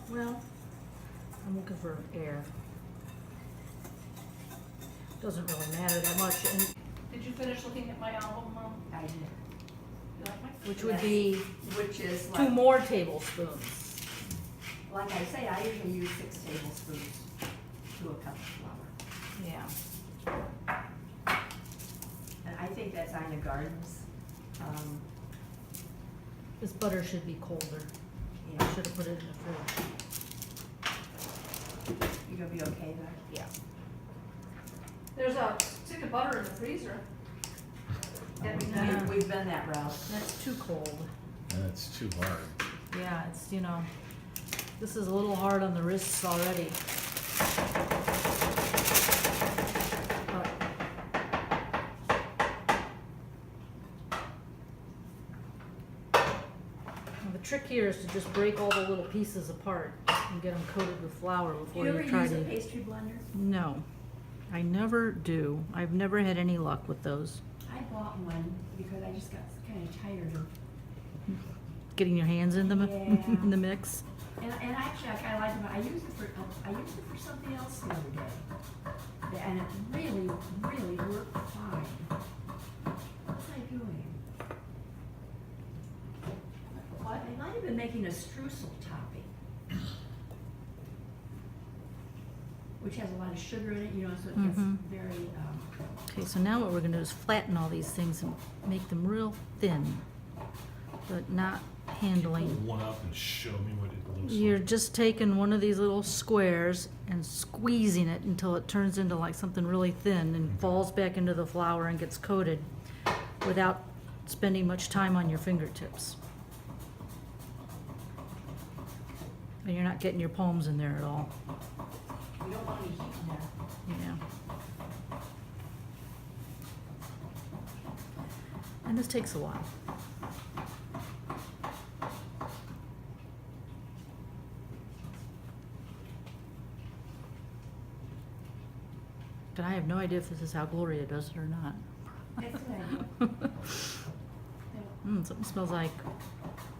Well, I'm looking for air. Doesn't really matter that much, and Did you finish looking at my album, Mom? I did. You like my? which would be Which is 2 like, more tablespoons. like I say, I usually use 6 tablespoons to a cup of flour. Yeah. And I think that's Ina Garden's, This butter should be colder. I yeah. should have put it in the fridge. You gonna be okay there? Yeah. There's a stick of butter in the freezer. Yeah. We've been that route. That's too cold. That's too hard. Yeah, it's, you know, this is a little hard on the wrists already. But well, the trick here is to just break all the little pieces apart and get them coated with flour Do before you you ever try use a to. pastry blender? No, I never do. I've never had any luck with those. I bought one because I just got kinda tired of, Getting your hands in the Yeah. in the mix. and actually I kinda like them, I used it for something else the other day. And it really, really worked fine. What was I doing? I might have been making a streusel topping, which has a lot of sugar in it, you know, so it gets Mhm. very, Okay, so now what we're gonna do is flatten all these things and make them real thin, but not handling. Pull one up and show me what it looks You're like. just taking one of these little squares and squeezing it until it turns into like something really thin and falls back into the flour and gets coated without spending much time on your fingertips. And you're not getting your palms in there at all. you don't want any heat in there. Yeah. And this takes a while. But I have no idea if this is how Gloria does it or not. That's what I do. Something smells like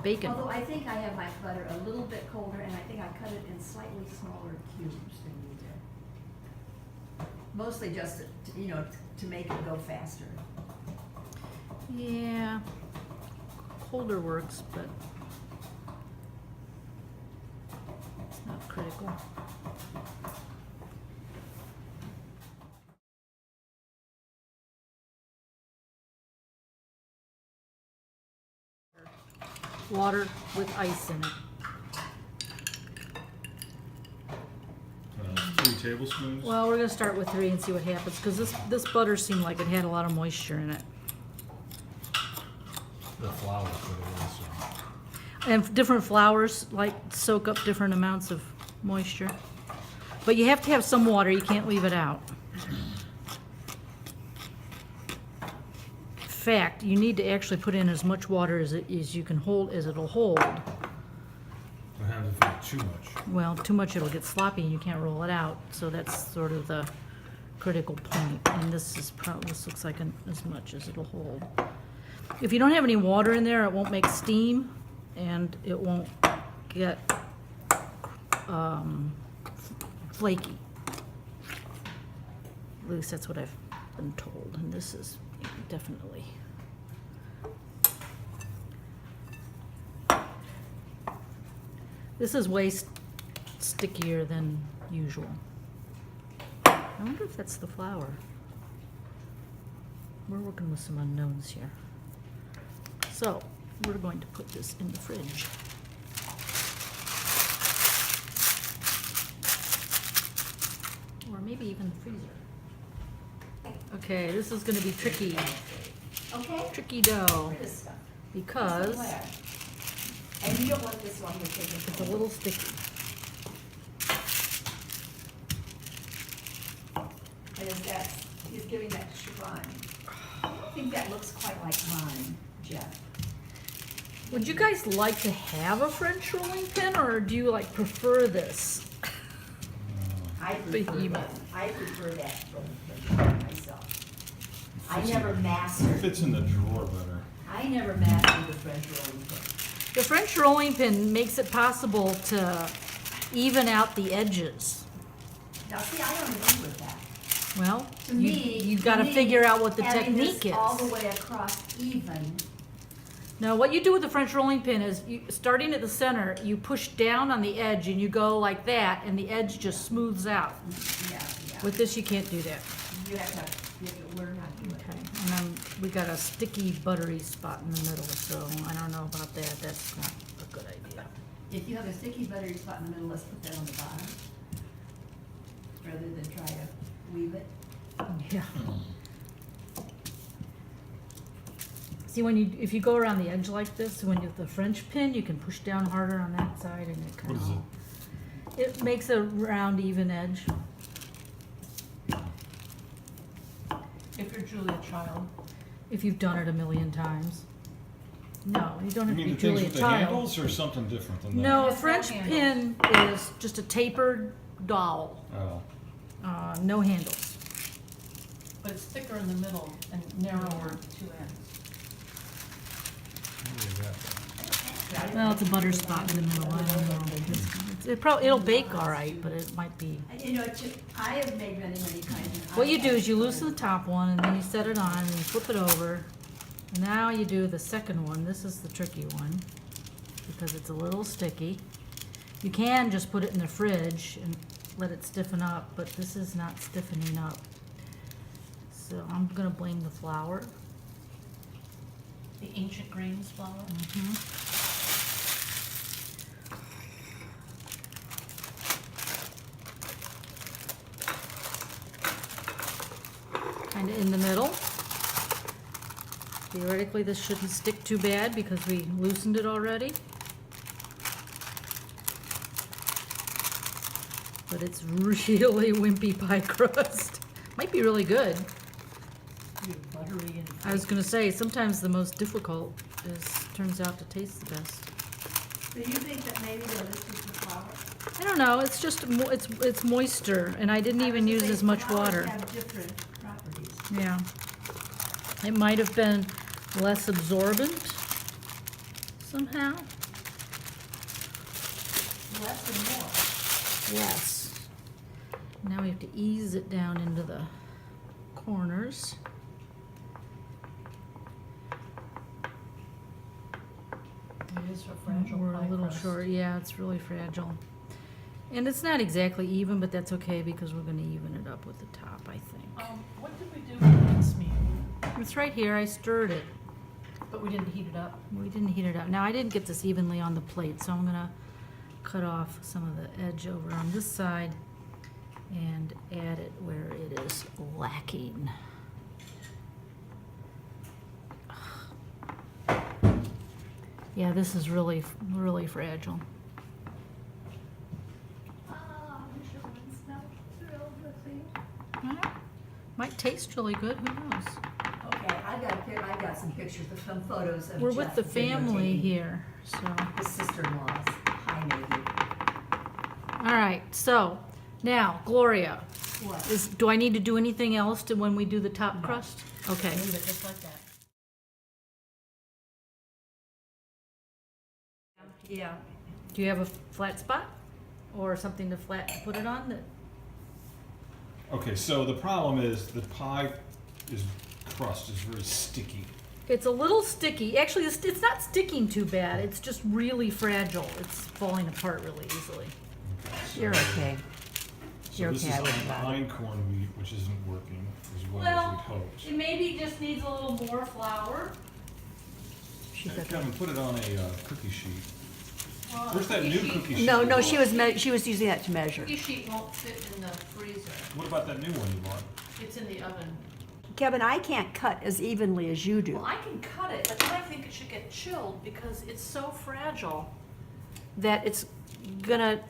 bacon. Although I think I have my butter a little bit colder, and I think I cut it in slightly smaller cubes than you did. Mostly just, you know, to make it go faster. Yeah, colder works, but it's not critical. Water with ice in it. 3 tablespoons? Well, we're gonna start with 3 and see what happens, because this butter seemed like it had a lot of moisture in it. The flour for it also. And different flours like soak up different amounts of moisture. But you have to have some water, you can't leave it out. In fact, you need to actually put in as much water as you can hold, as it'll hold. What happens if it's too much? Well, too much it'll get sloppy and you can't roll it out, so that's sort of the critical point. And this looks like as much as it'll hold. If you don't have any water in there, it won't make steam and it won't get flaky. At least that's what I've been told, and this is definitely. This is way stickier than usual. I wonder if that's the flour. We're working with some unknowns here. So, we're going to put this in the fridge. Or maybe even the freezer. Okay, this is gonna be tricky. Okay? Tricky dough, Look at this stuff. because Glad. And you don't want this one to take it. it's a little sticky. And is that, he's giving that to Siobhan. I don't think that looks quite like mine, Jeff. Would you guys like to have a French rolling pin, or do you like prefer this? I prefer Behemoth. that. I prefer that from myself. I never mastered. Fits in the drawer better. I never mastered the French rolling pin. The French rolling pin makes it possible to even out the edges. Now, see, I don't agree with that. Well, To me, you gotta figure out what the having this technique is. all the way across even, Now, what you do with the French rolling pin is, starting at the center, you push down on the edge and you go like that, and the edge just smooths out. yeah. With this, you can't do that. You have to learn how to do it. Okay, and then we got a sticky, buttery spot in the middle, so I don't know about that. That's not a good idea. If you have a sticky buttery spot in the middle, let's put that on the bottom, rather than try to weave it. Yeah. See, if you go around the edge like this, when you have the French pin, you can push down harder on that side and it kind What is of. It makes a round, even edge. If you're Julia Child. If you've done it a million times. No, you don't You have to mean be the things Julia with the Child. handles or something different than that? No, a Has no French pin is just a tapered dowel, Oh, no handles. But it's thicker in the middle and narrower at the two ends. where is that? Well, it's a butter spot in the middle, I don't know. It'll bake all right, but it might be. You know, I have made many, many kinds. and What I you do have is you fun. loosen the top one, and then you set it on, and you flip it over. Now you do the second one. This is the tricky one, because it's a little sticky. You can just put it in the fridge and let it stiffen up, but this is not stiffening up. So I'm gonna blame the flour. The ancient grains flour. Kind of in the middle. Theoretically, this shouldn't stick too bad because we loosened it already. But it's really wimpy pie crust. Might be really good. You're buttery and. I was gonna say, sometimes the most difficult turns out to taste the best. Do you think that maybe they'll just use the flour? I don't know, it's just, it's moisture, and I didn't even use as much water. Flours have different properties. Yeah. It might have been less absorbent somehow. Less and more. Yes. Now we have to ease it down into the corners. It is a fragile We're pie a little crust. short, yeah, it's really fragile. And it's not exactly even, but that's okay because we're gonna even it up with the top, I think. What did we do with the mincemeat? It's right here, I stirred it. But we didn't heat it up. We didn't heat it up. Now, I didn't get this evenly on the plate, so I'm gonna cut off some of the edge over on this side and add it where it is lacking. Yeah, this is really, really fragile. Michelin smell thrilled with me. Might taste really good, who knows? Okay, I got some pictures, some photos of We're with Jeff the family videotaping here, so. his sister-in-law's. Hi, Maggie. All right, so now, Gloria, What? do I need to do anything else when we do the top crust? Okay. Leave it just like that. Yeah. Do you have a flat spot or something to put it on? Okay, so the problem is the pie crust is very sticky. It's a little sticky. Actually, it's not sticking too bad. It's just really fragile. It's falling apart really easily. Okay, so, You're okay. so you're this okay, I is wouldn't bother. einkorn wheat, which isn't working as well as we'd hoped. it maybe just needs a little more flour. She's Hey, okay. Kevin, put it on a cookie sheet. Where's that new cookie sheet? No, you no, bought? she was using that to measure. Cookie sheet won't fit in the freezer. What about that new one you bought? It's in the oven. Kevin, I can't cut as evenly as you do. Well, I can cut it, but then I think it should get chilled because it's so fragile. That it's gonna,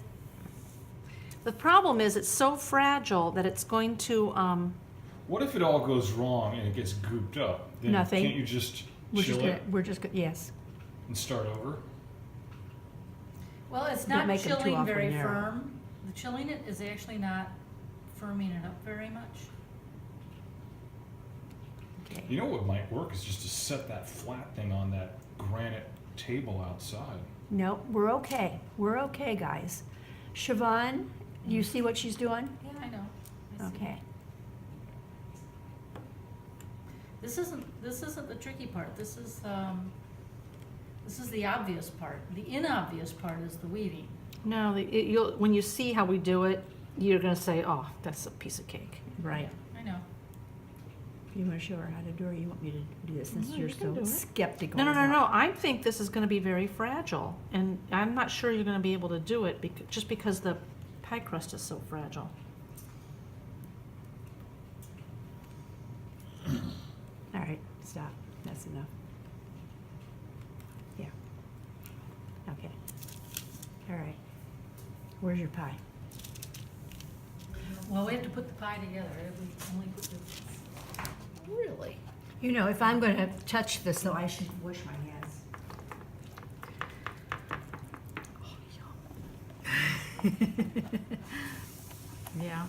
the problem is it's so fragile that it's going to, What if it all goes wrong and it gets gooped up? Then Nothing. Can't you just chill it yes. and start over? well, it's Don't not make them too chilling awful very narrow. firm. The chilling it is actually not firming it up very much. Okay. You know what might work is just to set that flat thing on that granite table outside. No, we're okay. We're okay, guys. Siobhan, you see what she's doing? Yeah, I know. I see. Okay. This isn't the tricky part. This is the obvious part. The inobvious part is the weaving. No, when you see how we do it, you're gonna say, oh, that's a piece of cake. Right. I know. You want to show her how to do it, or you want me to do this since No, you're you can do so it. skeptical? No, about- no, I think this is gonna be very fragile, and I'm not sure you're gonna be able to do it just because the pie crust is so fragile. All right, stop. That's enough. Yeah. Okay. All right. Where's your pie? Well, we have to put the pie together. We only put the. Really? You know, if I'm going to touch this, though, I should wash my hands. Yeah.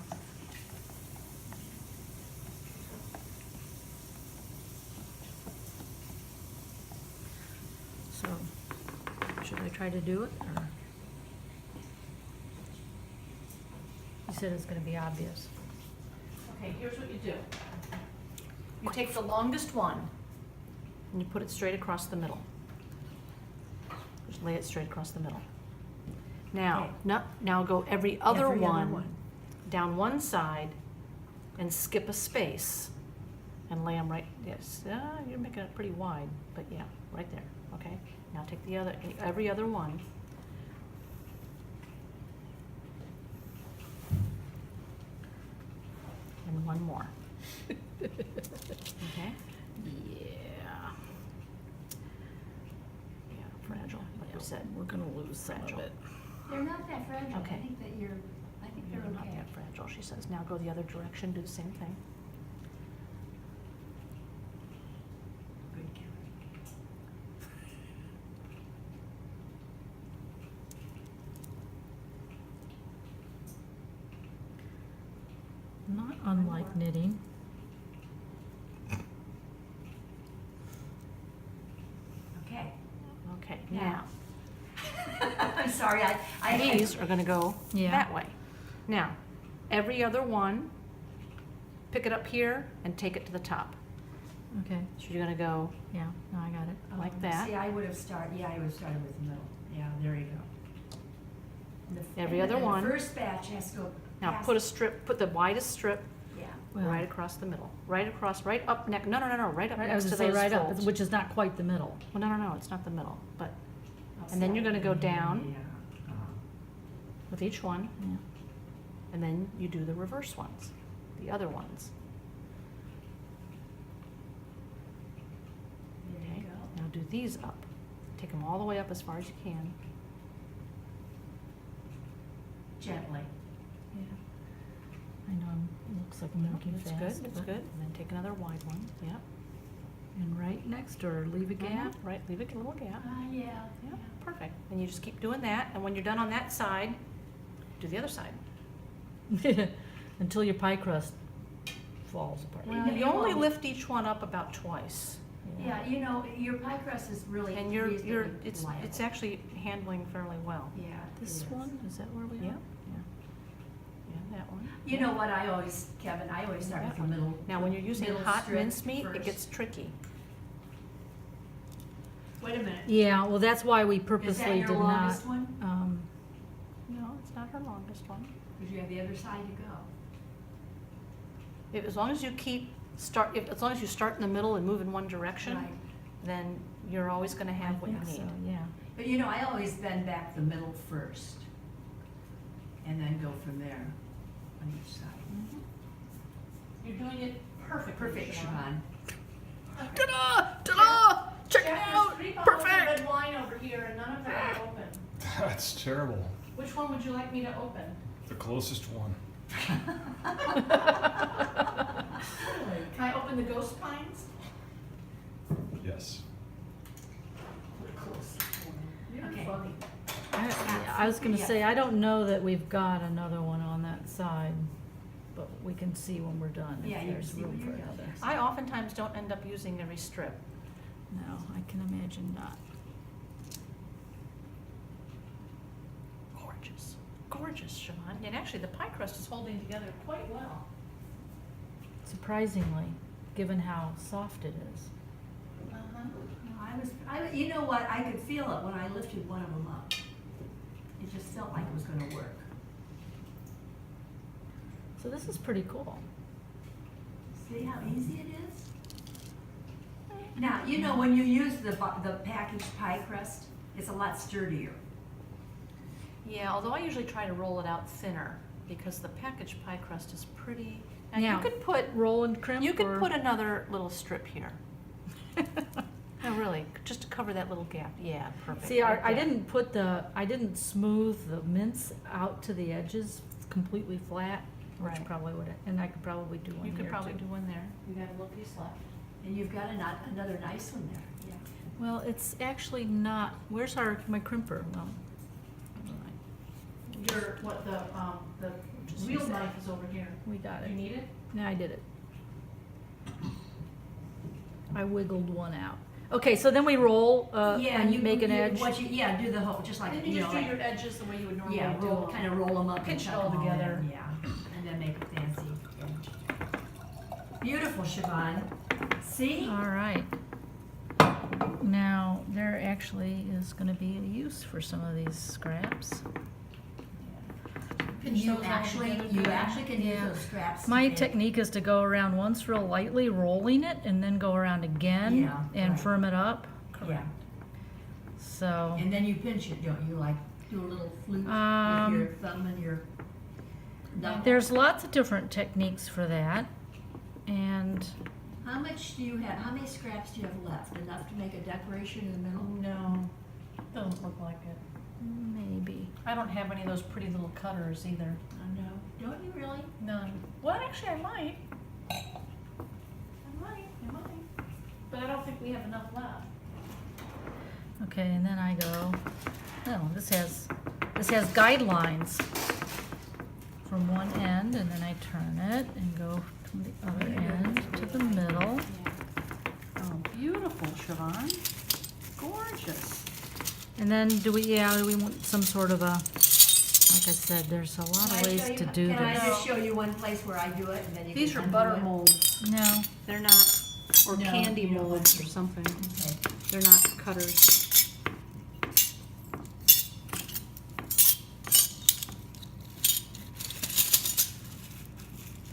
So, should I try to do it, or? You said it's gonna be obvious. Okay, here's what you do. You take the longest one. And you put it straight across the middle. Just lay it straight across the middle. Now, Okay. now go every other Every other one down one side and skip a space and lay them right, yes, you're making it pretty wide, but yeah, right there, okay? Now take the other, every other one. And one more. Okay? Yeah. Yeah, fragile, like we said. We're gonna lose some of Fragile. it. They're not that fragile. Okay. I think They're they're not okay. that fragile, she says. Now go the other direction, do the same thing. Good counting. Not unlike knitting. Okay. Okay, Now. now, I'm sorry, I these are gonna go Yeah. that way. Now, every other one, pick it up here and take it to the top. Okay, So you're gonna go yeah, no, I got it. like that. See, I would have started with the middle. Yeah, there you go. And the- Every and other the one. first batch has to go Now past- put a strip, put the widest strip Yeah. Well, right across the middle, right across, right up neck, no, right up Right, I next was to gonna say those right up, folds. which is not quite the middle. Well, no, it's not the middle, but I'll And then see. you're gonna go down. Yeah. with each one, Yeah. and then you do the reverse ones, the other ones. There Okay, you go. now do these up. Take them all the way up as far as you can. Gently. Yeah. I know, it looks like I'm working That's fast. good, that's but- good. And then take another wide one, yep. And right next, or leave a gap? Right, leave a little gap. Yeah. Yeah, perfect. And you just keep doing that, and when you're done on that side, do the other side. Until your pie crust falls apart. Well, You you only won't. lift each one up about twice. Yeah, you know, your pie crust is really And you're, reasonably it's liable. actually handling fairly well. Yeah. This it is. one, is that where we Yeah. are? Yeah, that one. You know what I always, Kevin, I always start with the middle. Now, when you're using middle hot strip mincemeat, it first. gets tricky. Wait a minute. Yeah, well, that's why we Is that purposely your did not, longest one? No, it's not her longest one. Because you have the other side to go. As long as you as long as you start in the middle and move in one direction, Right. then you're always gonna have I what you think need. so, yeah. But you know, I always bend back the middle first. And then go from there on each side. Mhm. You're doing it perfect. Perfect, Siobhan. Ta-da! Ta-da! Check it Jeff, out! there's 3 bottles of Perfect! red wine over here, and none of them are open. That's terrible. Which one would you like me to open? The closest one. Can I open the ghost pines? Yes. You're Okay. funny. I was gonna say, I don't know that we've got another one on that side, but we can see when we're done Yeah, if you can there's see room when for you're done. another. I oftentimes don't end up using every strip. No, I can imagine not. Gorgeous, gorgeous, Siobhan. And actually, the pie crust is holding together quite well. Surprisingly, given how soft it is. Uh-huh. You know what, I could feel it when I lifted one of them up. It just felt like it was gonna work. So this is pretty cool. See how easy it is? Now, you know, when you use the packaged pie crust, it's a lot sturdier. Yeah, although I usually try to roll it out thinner because the packaged pie crust is pretty. And Now, you could put roll and crimp. You could or- put another little strip here. No, really, just to cover that little gap. Yeah, perfect. See, Like I that. I didn't smooth the mince out to the edges completely flat, which Right. probably would, and I could probably do one You here could probably too. do one there. You got a little piece left. And you've got another nice one there, yeah. Well, it's actually not, where's my crimper? Well, Your, the Just real use that. knife is over here. we got it. You need it? Yeah, I did it. I wiggled one out. Okay, so then we roll, Yeah, and you make an you- edge. Yeah, do the whole, just like, And you you know, just do like, your edges the way you would normally yeah, do roll, them. kind of roll them up and Pinch it tuck all them all together. in, yeah, and then make a fancy edge. Beautiful, Siobhan. See? All right. Now, there actually is gonna be a use for some of these scraps. Pinch You those all actually together. can use Yeah. those scraps. to My make- technique is to go around once real lightly, rolling it, and then go around again Yeah, and right. firm it up. Yeah, So, and then you pinch it, don't you, like, do a little flute with Um, your thumb and your knuckle? there's lots of different techniques for that. And How much do you have, how many scraps do you have left? Enough to make a decoration in the middle? No, doesn't look like it. maybe. I don't have any of those pretty little cutters either. Oh, no, don't you really? None. Well, actually, I might. I might. But I don't think we have enough left. Okay, and then I go, oh, this has guidelines from one end, and then I turn it and go from the other end to the middle. Yeah. Oh, beautiful, Siobhan. Gorgeous. And then do we want some sort of a, like I said, there's a lot of ways to do Can I this. just show you one place where I do it and then you can These are undo butter it? molds. No, They're not, or No, candy you don't molds want or to. something. Okay. They're not cutters.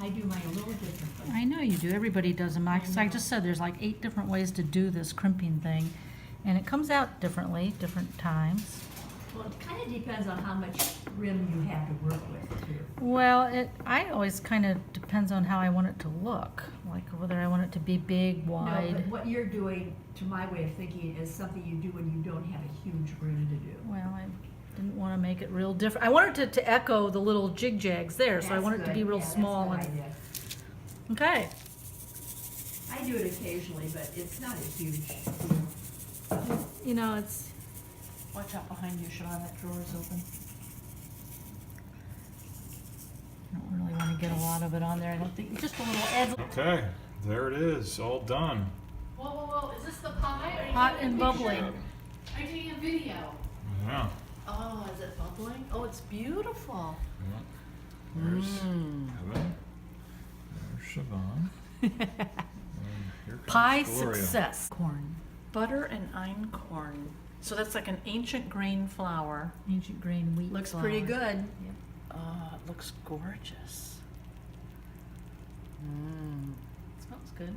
I do mine a little differently. I know you do, everybody does them. I just said there's like 8 different ways to do this crimping thing, and it comes out differently, different times. Well, it kind of depends on how much rim you have to work with too. Well, I always kind of depends on how I want it to look, like whether I want it to be big, No, wide. but what you're doing, to my way of thinking, is something you do when you don't have a huge rim to do. Well, I didn't want to make it real different. I wanted it to echo the little jig jags there, so I That's want it to good. be real Yeah, that's small. a good And idea. okay, I do it occasionally, but it's not a huge deal. you know, it's Watch out behind you, Siobhan, that drawer is open. I don't really want to get a lot of it on there. I don't think just a little edge. Okay, there it is, all done. Whoa, is this the pie? Or are you Hot taking a and picture? bubbling. Are you taking a video? Yeah. Oh, is it bubbling? Oh, it's beautiful. Yeah. There's Heaven. There's Siobhan. And here comes Pie Gloria. success. Corn, Butter and einkorn. So that's like an ancient grain flour. ancient grain wheat. Looks flour. pretty good. It looks gorgeous. Smells good.